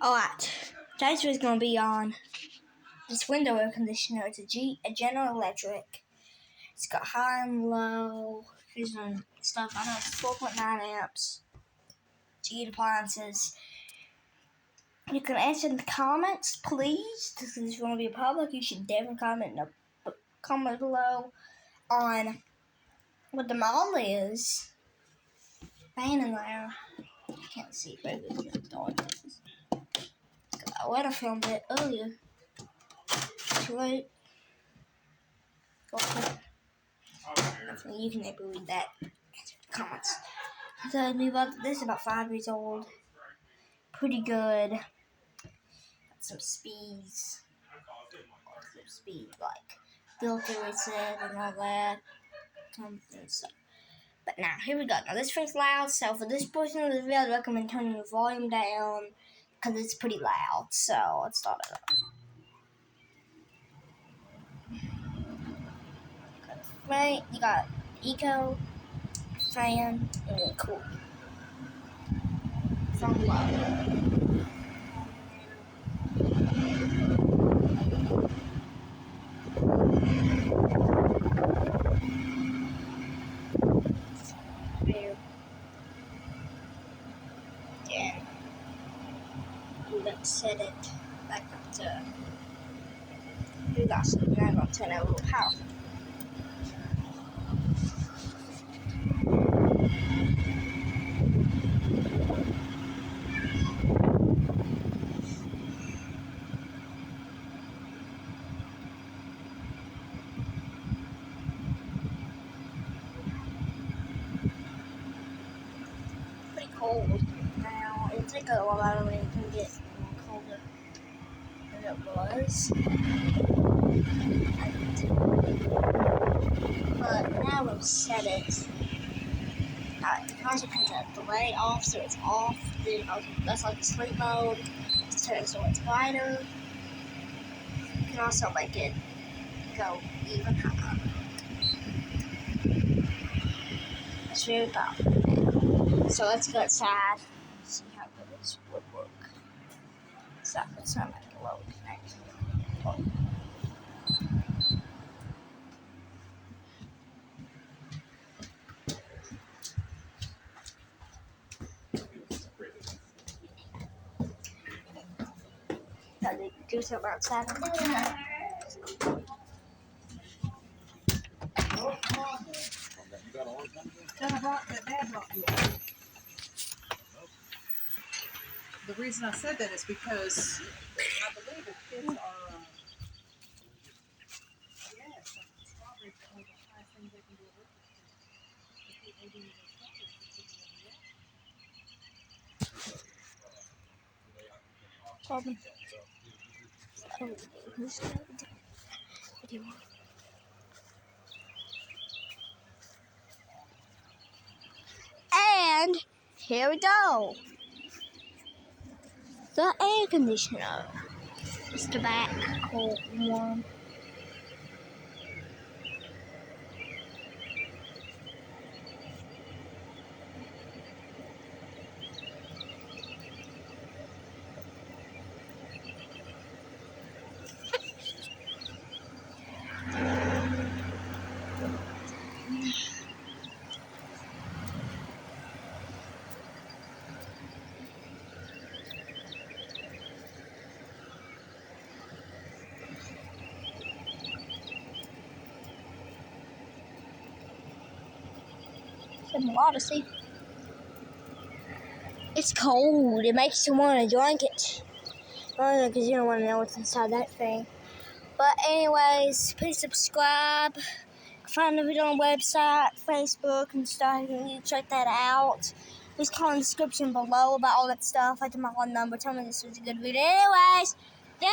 Alright, today's video's gonna be on this window air conditioner. It's a General Electric. It's got high and low and stuff. I know it's 4.9 amps. It's heat appliances. You can answer in the comments, please. This is going to be public. You should definitely comment below on what the model is. Bang in there. I can't see it very good. I would have filmed it earlier. Too late. You can maybe read that in the comments. So this is about 5 years old. Pretty good. Got some speeds. Like filter reset and all that. But now, here we go. Now this thing's loud, so for this portion of the video, I'd recommend turning the volume down because it's pretty loud. So let's start it up. Right, you got eco, fan, and cool. From low. Yeah. Let's set it back up to. We got some. Now I'm gonna turn it a little powerful. Pretty cold now. It'll take a while out of it to get colder than it was. But now we'll set it. You can also turn the delay off so it's off. Then that's like the sleep mode. Let's turn it so it's lighter. You can also make it go even higher. It's very powerful. So let's go outside and see how good this would work. So it's not like a low connection. Gotta do something outside. The reason I said that is because I believe the kids are, yes, strawberries are one of the highest things they can do And here we go. The air conditioner. It's the back, cold, warm. A lot to see. It's cold. It makes you want to drink it. Because you don't want to know what's inside that thing. But anyways, please subscribe. Find the video on the website, Facebook, and stuff. You can check that out. Please comment in the description below about all that stuff. Like my phone number. Tell me this was a good video. Anyways, yeah.